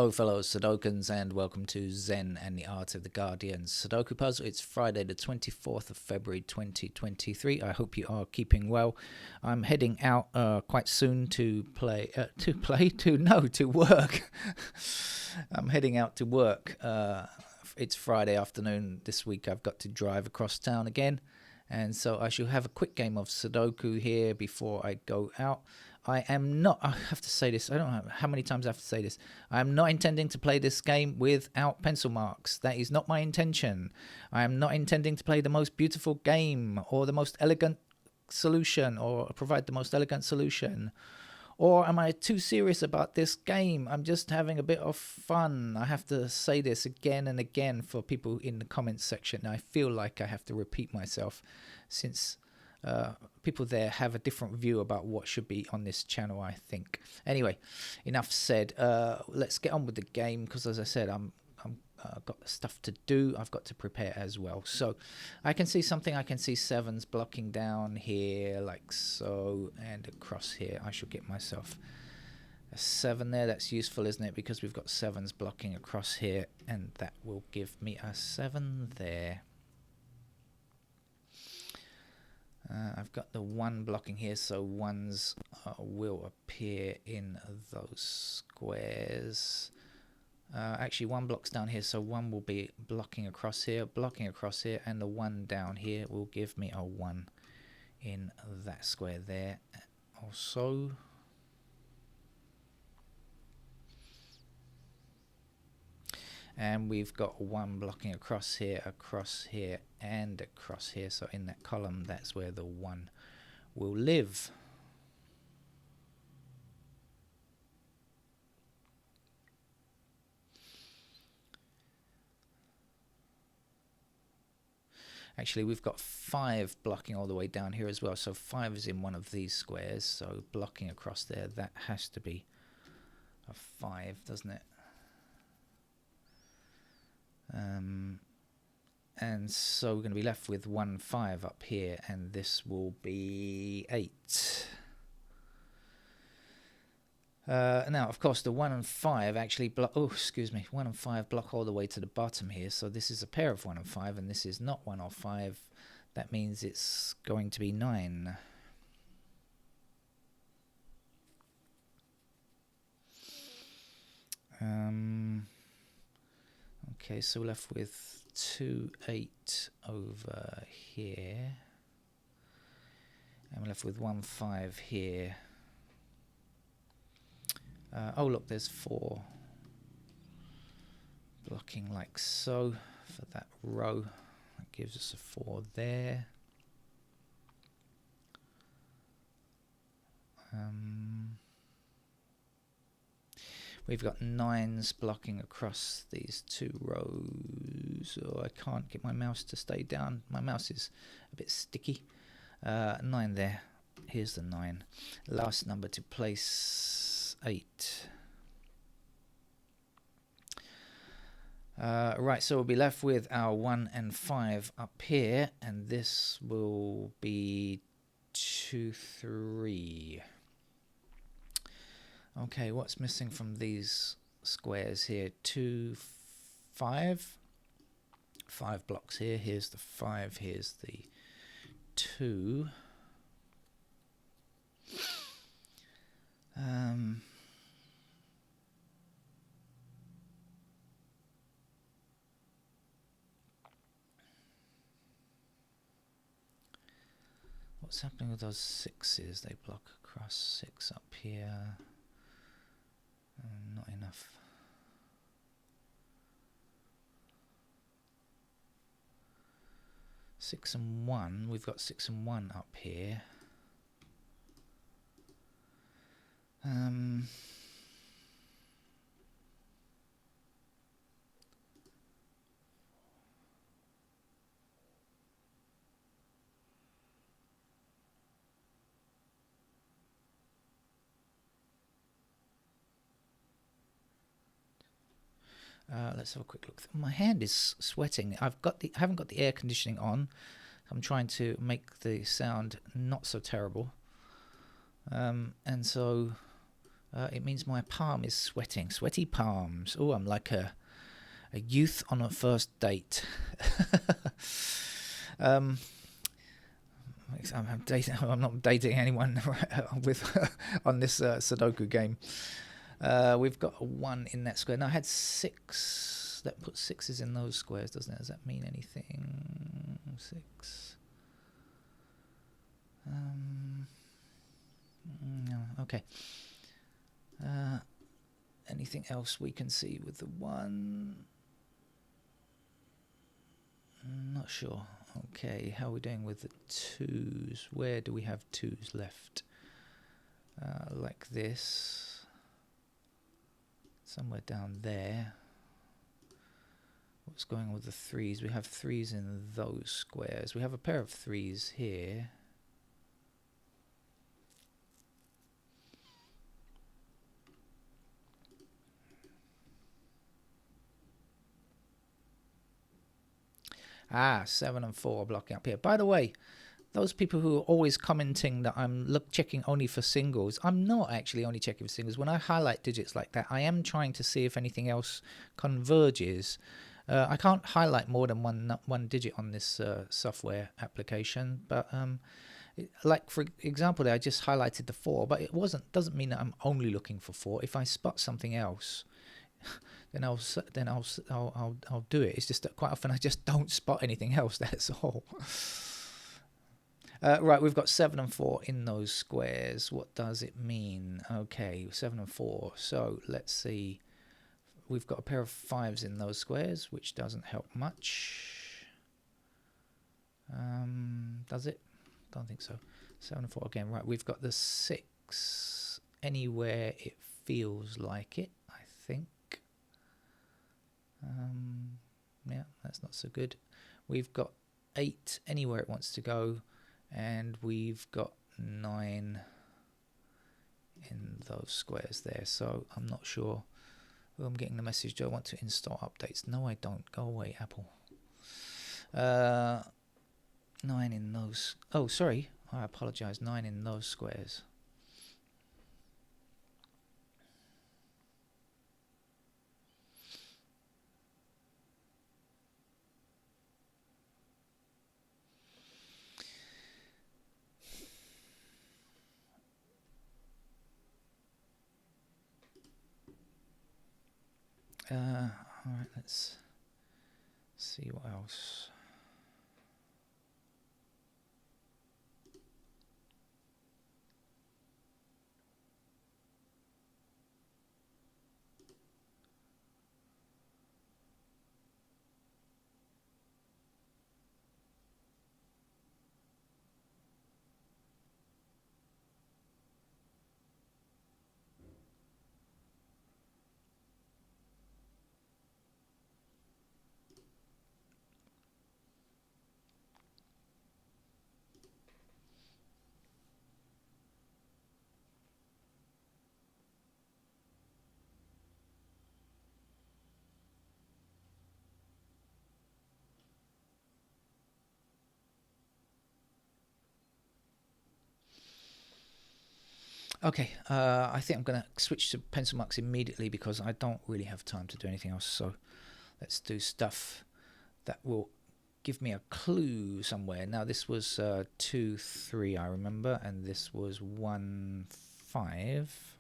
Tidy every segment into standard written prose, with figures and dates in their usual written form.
Hello fellow Sudokans and welcome to Zen and the Art of the Guardian Sudoku Puzzle. It's Friday the 24th of February 2023. I hope you are keeping well. I'm heading out quite soon to work. I'm heading out to work. It's Friday afternoon this week. I've got to drive across town again, and so I shall have a quick game of Sudoku here before I go out. I have to say this, I don't know how many times I have to say this. I am not intending to play this game without pencil marks. That is not my intention. I am not intending to play the most beautiful game or the most elegant solution or provide the most elegant solution. Or am I too serious about this game? I'm just having a bit of fun. I have to say this again and again for people in the comments section. I feel like I have to repeat myself since people there have a different view about what should be on this channel, I think. Anyway, enough said. Let's get on with the game because, as I said, I've got stuff to do. I've got to prepare as well. So I can see something. I can see sevens blocking down here like so and across here. I should get myself a 7 there. That's useful, isn't it? Because we've got sevens blocking across here, and that will give me a 7 there. I've got the 1 blocking here, so 1s will appear in those squares. Actually, 1 blocks down here, so 1 will be blocking across here, and the 1 down here will give me a 1 in that square there also. And we've got 1 blocking across here, and across here. So in that column, that's where the 1 will live. Actually, we've got 5 blocking all the way down here as well. So 5 is in one of these squares. So blocking across there, that has to be a 5, doesn't it? And so we're going to be left with 1, 5 up here, and this will be 8. Now, of course, the 1 and 5 actually block. Oh, excuse me, 1 and 5 block all the way to the bottom here. So this is a pair of 1 and 5, and this is not 1 or 5. That means it's going to be 9. Okay, so we're left with 2, 8 over here, and we're left with 1, 5 here. Oh look, there's 4 blocking like so for that row. That gives us a 4 there. We've got 9s blocking across these 2 rows. Oh, I can't get my mouse to stay down. My mouse is a bit sticky. 9 there. Here's the 9. Last number to place, 8. Right, so we'll be left with our 1 and 5 up here, and this will be 2, 3. Okay, what's missing from these squares here? 2, 5. 5 blocks here. Here's the 5. Here's the 2. What's happening with those 6s? They block across 6 up here. Not enough. Six and 1. We've got 6 and 1 up here. Let's have a quick look. My hand is sweating. I haven't got the air conditioning on. I'm trying to make the sound not so terrible. And so It means my palm is sweating. Sweaty palms. Oh, I'm like a youth on a first date. I'm not dating anyone with on this Sudoku game. We've got a 1 in that square. Now I had 6. That puts 6s in those squares, doesn't it? Does that mean anything? 6. No. Okay. Anything else we can see with the 1? Not sure. Okay, how are we doing with the 2s? Where do we have 2s left? Like this. Somewhere down there. What's going on with the 3s? We have 3s in those squares. We have a pair of 3s here. Ah, 7 and 4 blocking up here. By the way, those people who are always commenting that I'm checking only for singles, I'm not actually only checking for singles. When I highlight digits like that, I am trying to see if anything else converges. I can't highlight more than one digit on this software application, but like for example, there I just highlighted the 4, but it doesn't mean that I'm only looking for 4. If I spot something else, then I'll do it. It's just that quite often I just don't spot anything else. That's all. Right, we've got 7 and 4 in those squares. What does it mean? Okay, 7 and 4. So let's see. We've got a pair of 5s in those squares, which doesn't help much. Does it? Don't think so. 7 and 4 again. Right, we've got the 6 anywhere it feels like it, I think. Yeah, that's not so good. We've got 8 anywhere it wants to go, and we've got 9 in those squares there. So I'm not sure. Oh, I'm getting the message. Do I want to install updates? No, I don't. Go away, Apple. 9 in those. Oh, sorry. I apologize. 9 in those squares. Alright, let's see what else. Okay, I think I'm going to switch to pencil marks immediately because I don't really have time to do anything else. So let's do stuff that will give me a clue somewhere. Now this was 2, 3, I remember, and this was 1, 5,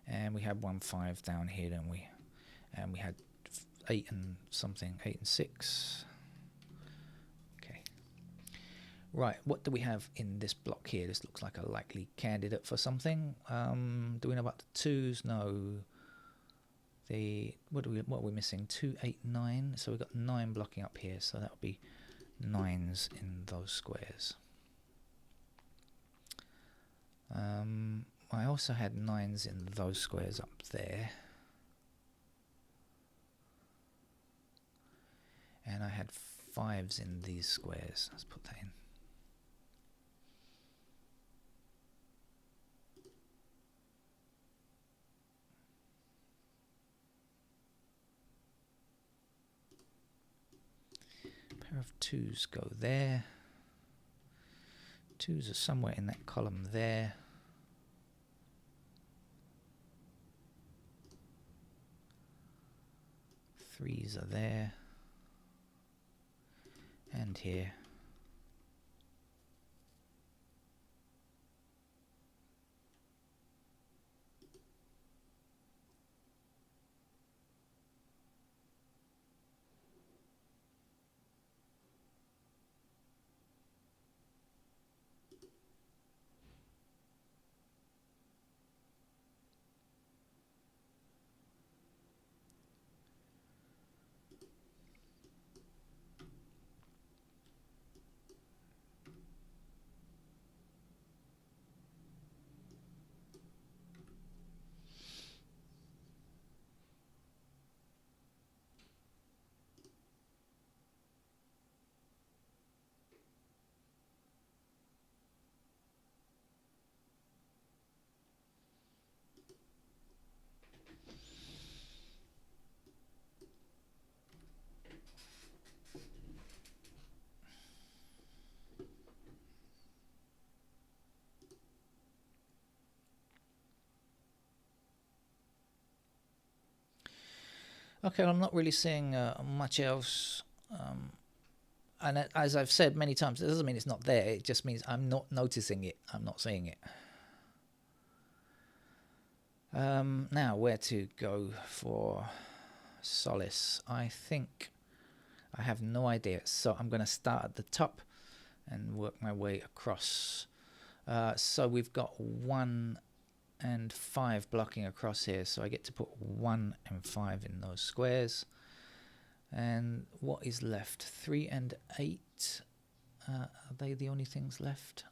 and we had 1, 5 down here, didn't we? And we had 8 and something, 8 and 6. Okay. Right, what do we have in this block here? This looks like a likely candidate for something. Do we know about the 2s? No. What are we missing? 2, 8, 9. So we've got 9 blocking up here. So that would be 9s in those squares. I also had 9s in those squares up there. And I had 5s in these squares. Let's put that in. Pair of 2s go there. 2s are somewhere in that column there. 3s are there. And here. Okay, well, I'm not really seeing much else. And as I've said many times, it doesn't mean it's not there. It just means I'm not noticing it. I'm not seeing it. Now, where to go for solace? I think I have no idea. So I'm going to start at the top and work my way across. So we've got 1 and 5 blocking across here. So I get to put 1 and 5 in those squares. And what is left? 3 and 8. Are they the only things left?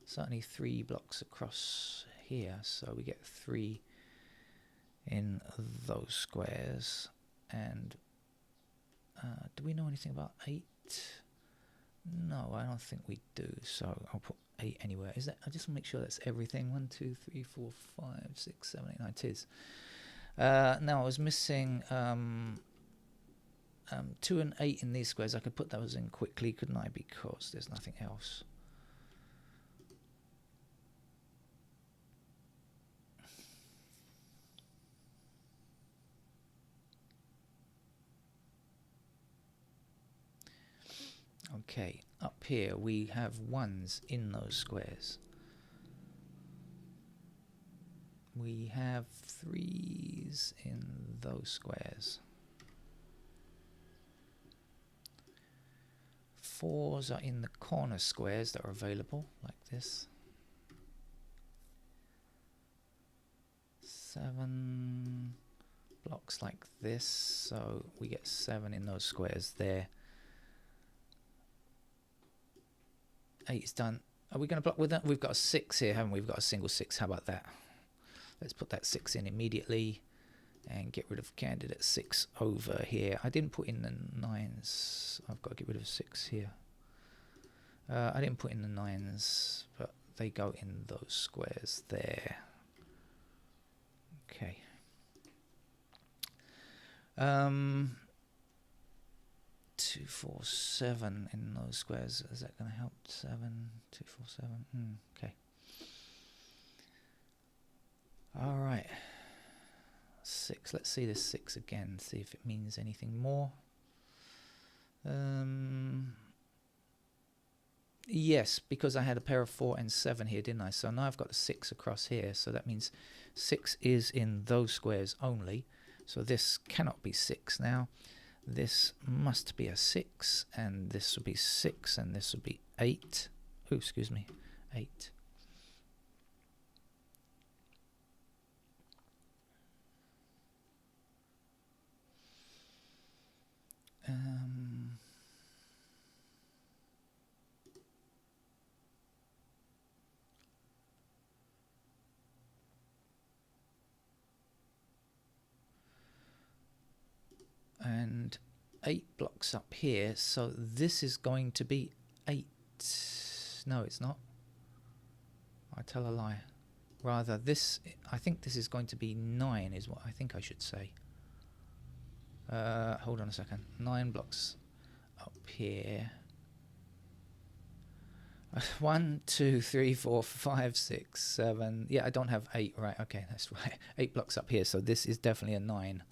Certainly 3 blocks across here. So we get 3 in those squares. And do we know anything about 8? No, I don't think we do. So I'll put 8 anywhere. Is that? I just want to make sure that's everything. 1, 2, 3, 4, 5, 6, 7, 8, 9. It is. Now I was missing 2 and 8 in these squares. I could put those in quickly, couldn't I? Because there's nothing else. Okay, up here we have 1s in those squares. We have 3s in those squares. 4s are in the corner squares that are available, like this. 7 blocks like this, so we get 7 in those squares there. 8 is done. Are we going to block with that? We've got a 6 here, haven't we? We've got a single 6. How about that? Let's put that 6 in immediately and get rid of candidate 6 over here. I didn't put in the 9s. I've got to get rid of 6 here. I didn't put in the 9s, but they go in those squares there. Okay. 2, 4, 7 in those squares. Is that going to help? 7, 2, 4, 7. Okay. All right. 6. Let's see this 6 again. See if it means anything more. Yes, because I had a pair of 4 and 7 here, didn't I? So now I've got a 6 across here. So that means 6 is in those squares only. So this cannot be 6 now. This must be a 6, and this will be 6, and this will be 8. Oh, excuse me, 8. And 8 blocks up here, so this is going to be 8. No, it's not. I tell a lie. Rather, this, I think this is going to be 9 is what I think I should say. Hold on a second. 9 blocks up here. 1, 2, 3, 4, 5, 6, 7. Yeah, I don't have 8. Right, okay, that's right. 8 blocks up here, so this is definitely a 9.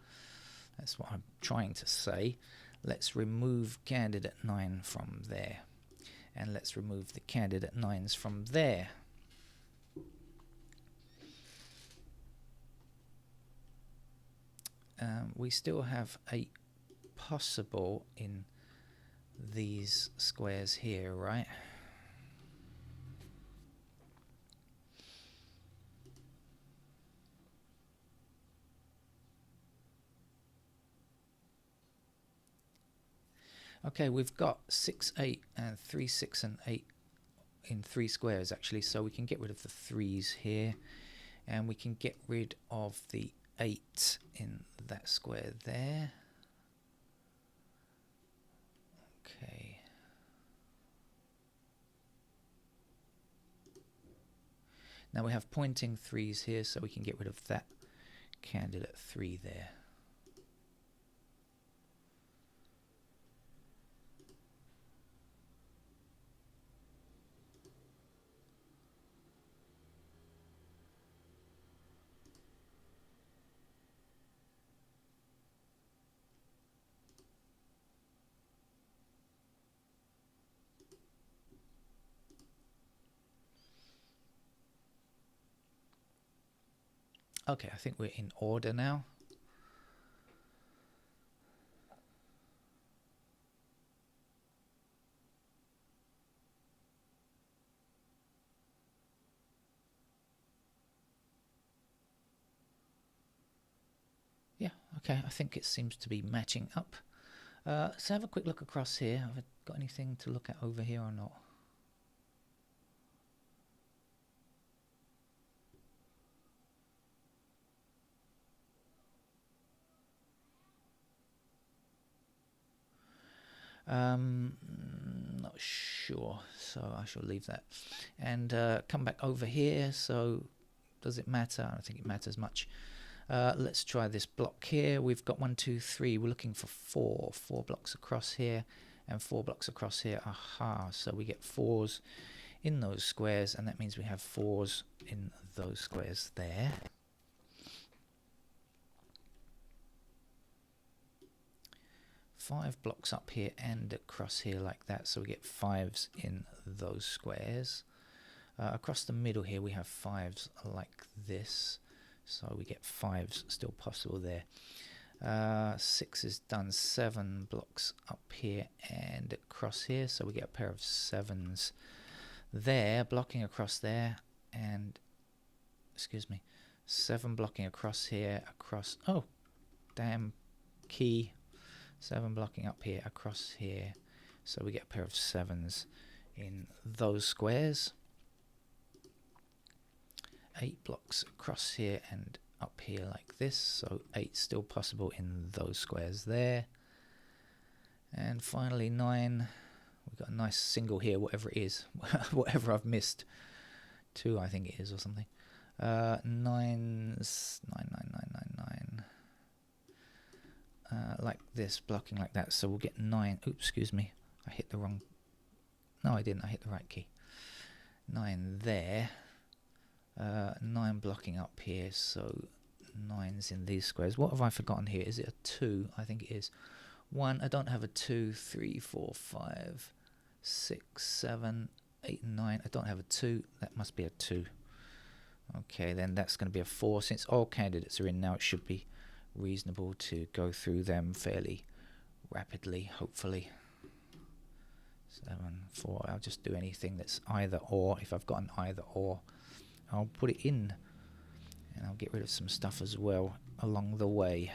That's what I'm trying to say. Let's remove candidate 9 from there. And let's remove the candidate 9s from there. We still have 8 possible in these squares here, right? Okay, we've got 6, 8, and 3, 6, and 8 in 3 squares actually, so we can get rid of the 3s here, and we can get rid of the 8 in that square there. Okay. Now we have pointing 3s here, so we can get rid of that candidate 3 there. Okay, I think we're in order now. Yeah, okay, I think it seems to be matching up. Let's have a quick look across here. Have I got anything to look at over here or not? Not sure, so I shall leave that and come back over here. So does it matter? I don't think it matters much. Let's try this block here. We've got 1, 2, 3. We're looking for 4 blocks across here and 4 blocks across here. Aha, so we get 4s in those squares, and that means we have 4s in those squares there. Five blocks up here and across here like that, so we get 5s in those squares. Across the middle here we have 5s like this, so we get 5s still possible there. 6 is done. 7 blocks up here and across here, so we get a pair of 7s there, blocking across there, and 7 blocking across here, across, oh damn key, 7 blocking up here, across here, so we get a pair of 7s in those squares. 8 blocks across here and up here like this, so 8 still possible in those squares there. And finally 9, we've got a nice single here, whatever it is, whatever I've missed, 2 I think it is or something. 9's 9, 9, 9, 9, 9. Like this, blocking like that, so we'll get 9. Oops, excuse me, I hit the wrong, no I didn't, I hit the right key. 9 there, 9 blocking up here, so 9's in these squares. What have I forgotten here? Is it a 2? I think it is. 1, I don't have a 2, 3, 4, 5, 6, 7, 8, 9. I don't have a 2, that must be a 2. Okay, then that's going to be a 4. Since all candidates are in now, it should be reasonable to go through them fairly rapidly, hopefully. 7, 4, I'll just do anything that's either or. If I've got an either or, I'll put it in, and I'll get rid of some stuff as well along the way.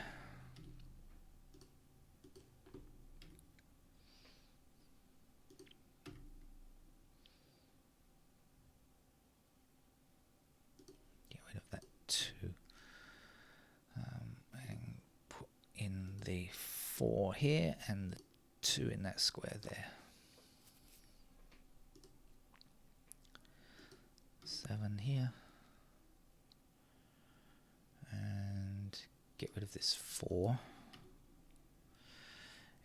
Get rid of that 2. And put in the 4 here and the 2 in that square there. 7 here. And get rid of this 4.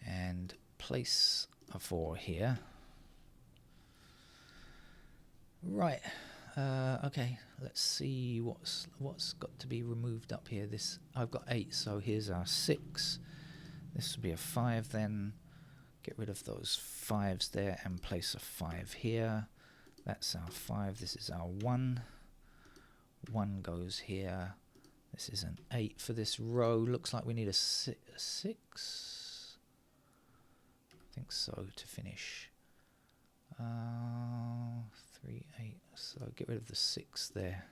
And place a 4 here. Right, Okay, let's see what's got to be removed up here. I've got 8, so here's our 6. This will be a 5 then. Get rid of those 5s there and place a 5 here. That's our 5. This is our 1. 1 goes here. This is an 8 for this row. Looks like we need a 6. I think so to finish. 3, 8. So get rid of the 6 there.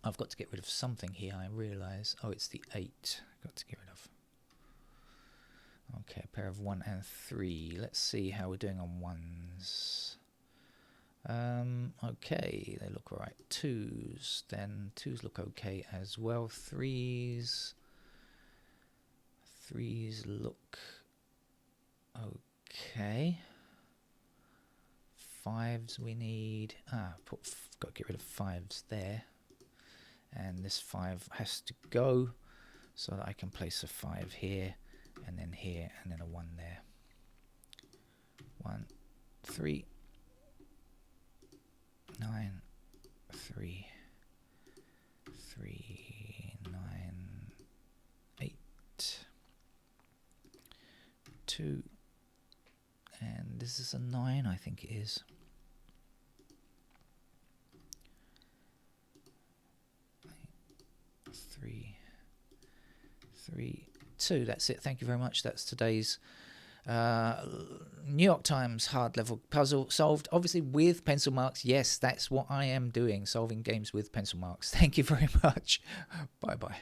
I've got to get rid of something here, I realise. Oh, it's the 8 I've got to get rid of. Okay, a pair of 1 and 3. Let's see how we're doing on 1s. Okay, they look alright. 2s, then 2s look okay as well. 3s look okay. 5s we need. Got to get rid of 5s there. And this 5 has to go so that I can place a 5 here, and then here, and then a 1 there. 1, 3, 9, 3, 3, 9, 8, 2, and this is a 9, I think it is. 3, 3, 2. That's it. Thank you very much. That's today's New York Times hard level puzzle solved, obviously with pencil marks. Yes, that's what I am doing, solving games with pencil marks. Thank you very much. Bye bye.